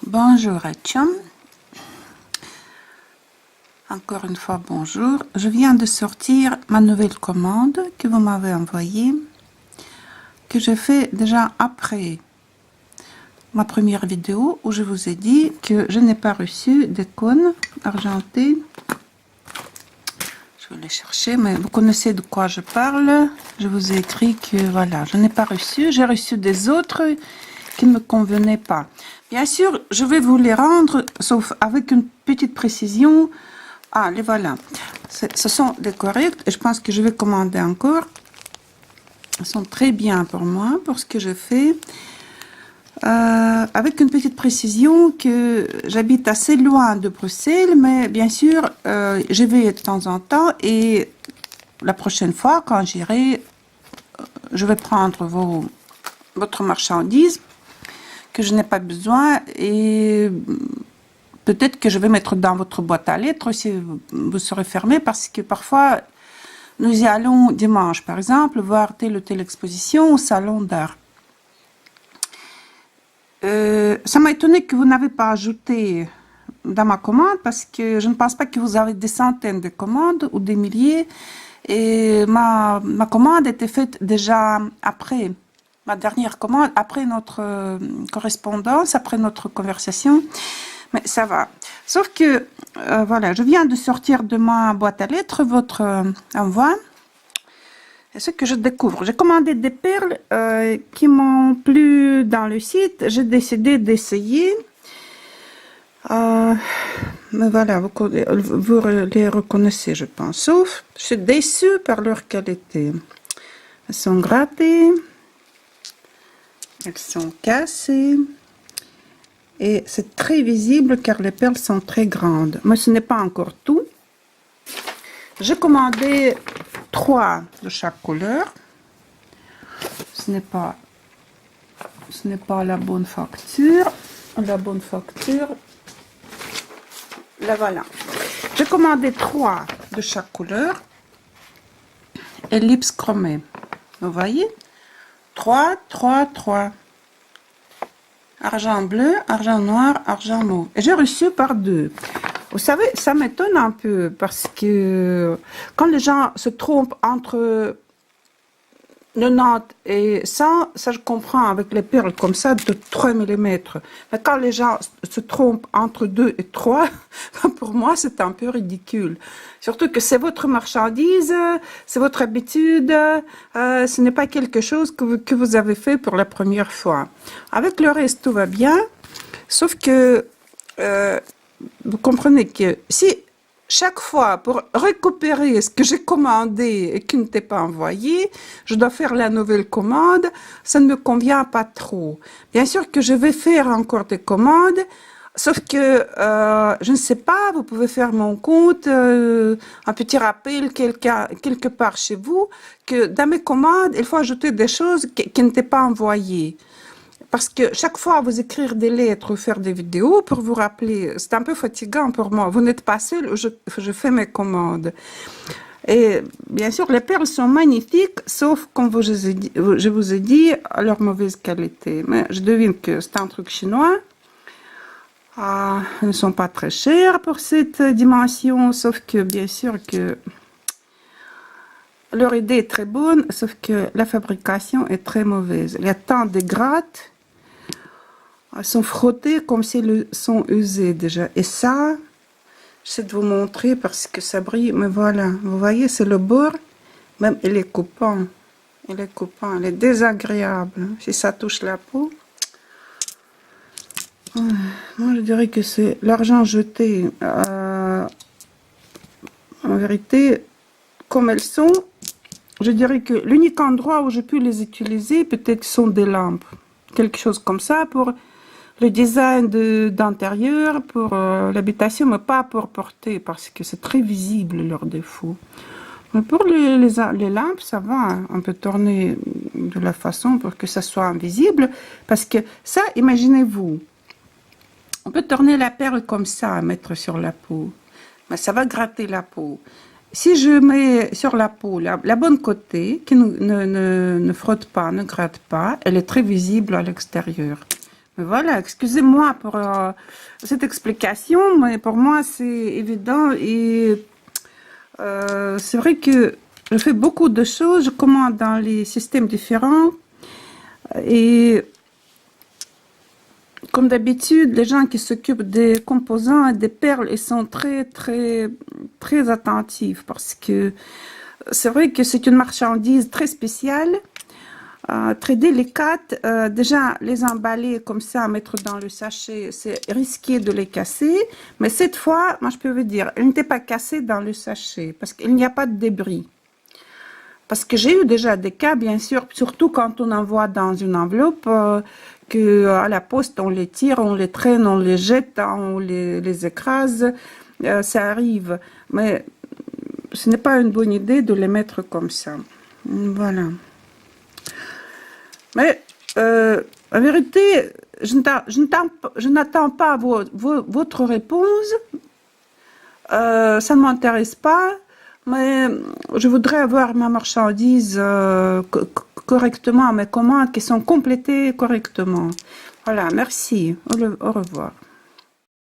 Bonjour Etcham. Encore une fois bonjour. Je viens de sortir ma nouvelle commande que vous m'avez envoyée, que j'ai fait déjà après ma première vidéo où je vous ai dit que je n'ai pas reçu des cônes argentés. Je vais les chercher, mais vous connaissez de quoi je parle. Je vous ai écrit que voilà, je n'ai pas reçu. J'ai reçu des autres qui ne me convenaient pas. Bien sûr, je vais vous les rendre, sauf avec une petite précision. Ah, les voilà. Ce sont des corrects et je pense que je vais commander encore. Ils sont très bien pour moi, pour ce que je fais. Avec une petite précision que j'habite assez loin de Bruxelles, mais bien sûr, je vais de temps en temps et la prochaine fois, quand j'irai, je vais prendre votre marchandise que je n'ai pas besoin et peut-être que je vais mettre dans votre boîte à lettres si vous serez fermé, parce que parfois nous y allons dimanche, par exemple, voir telle ou telle exposition au salon d'art. Ça m'a étonné que vous n'avez pas ajouté dans ma commande, parce que je ne pense pas que vous avez des centaines de commandes ou des milliers. Et ma commande était faite déjà après, ma dernière commande, après notre correspondance, après notre conversation. Mais ça va. Sauf que, voilà, je viens de sortir de ma boîte à lettres votre envoi. Et ce que je découvre, j'ai commandé des perles qui m'ont plu dans le site. J'ai décidé d'essayer. Mais voilà, vous les reconnaissez, je pense. Sauf, je suis déçue par leur qualité. Elles sont grattées. Elles sont cassées. Et c'est très visible car les perles sont très grandes. Mais ce n'est pas encore tout. J'ai commandé 3 de chaque couleur. Ce n'est pas la bonne facture. La bonne facture, la voilà. J'ai commandé 3 de chaque couleur. Ellipse chromée. Vous voyez? 3, 3, 3. Argent bleu, argent noir, argent mauve. Et j'ai reçu par 2. Vous savez, ça m'étonne un peu parce que quand les gens se trompent entre 90 et 100, ça je comprends avec les perles comme ça de 3 mm. Mais quand les gens se trompent entre 2 et 3, pour moi c'est un peu ridicule. Surtout que c'est votre marchandise, c'est votre habitude, ce n'est pas quelque chose que vous avez fait pour la première fois. Avec le reste tout va bien, sauf que vous comprenez que si chaque fois, pour récupérer ce que j'ai commandé et qui ne t'est pas envoyé, je dois faire la nouvelle commande, ça ne me convient pas trop. Bien sûr que je vais faire encore des commandes, sauf que, je ne sais pas, vous pouvez faire mon compte, un petit rappel quelque part chez vous, que dans mes commandes, il faut ajouter des choses qui ne t'étaient pas envoyées. Parce que chaque fois, vous écrire des lettres ou faire des vidéos pour vous rappeler, c'est un peu fatigant pour moi. Vous n'êtes pas seul, je fais mes commandes. Et bien sûr, les perles sont magnifiques, sauf, comme je vous ai dit, leur mauvaise qualité. Mais je devine que c'est un truc chinois. Elles ne sont pas très chères pour cette dimension, sauf que, bien sûr, que leur idée est très bonne, sauf que la fabrication est très mauvaise. Il y a tant de grattes. Elles sont frottées comme si elles sont usées déjà. Et ça, j'essaie de vous montrer parce que ça brille. Mais voilà, vous voyez, c'est le bord. Même il est coupant. Il est coupant, il est désagréable. Si ça touche la peau. Moi, je dirais que c'est l'argent jeté. En vérité, comme elles sont, je dirais que l'unique endroit où je peux les utiliser, peut-être sont des lampes. Quelque chose comme ça pour le design d'intérieur, pour l'habitation, mais pas pour porter, parce que c'est très visible leurs défauts. Mais pour les lampes, ça va, hein. On peut tourner de la façon pour que ça soit invisible, parce que ça, imaginez-vous, on peut tourner la perle comme ça, mettre sur la peau, mais ça va gratter la peau. Si je mets sur la peau la bonne côté, qui ne frotte pas, ne gratte pas, elle est très visible à l'extérieur. Voilà, excusez-moi pour cette explication, mais pour moi c'est évident et c'est vrai que je fais beaucoup de choses, je commande dans les systèmes différents et comme d'habitude, les gens qui s'occupent des composants et des perles, ils sont très attentifs parce que c'est vrai que c'est une marchandise très spéciale, très délicate. Déjà, les emballer comme ça, mettre dans le sachet, c'est risqué de les casser. Mais cette fois, moi, je peux vous dire, elle n'était pas cassée dans le sachet parce qu'il n'y a pas de débris. Parce que j'ai eu déjà des cas, bien sûr, surtout quand on envoie dans une enveloppe, que à la poste, on les tire, on les traîne, on les jette, hein, on les écrase. Ça arrive. Mais ce n'est pas une bonne idée de les mettre comme ça. Voilà. Mais en vérité, je n'attends pas votre réponse. Ça ne m'intéresse pas, mais je voudrais avoir ma marchandise correctement, mes commandes qui sont complétées correctement. Voilà, merci. Au revoir.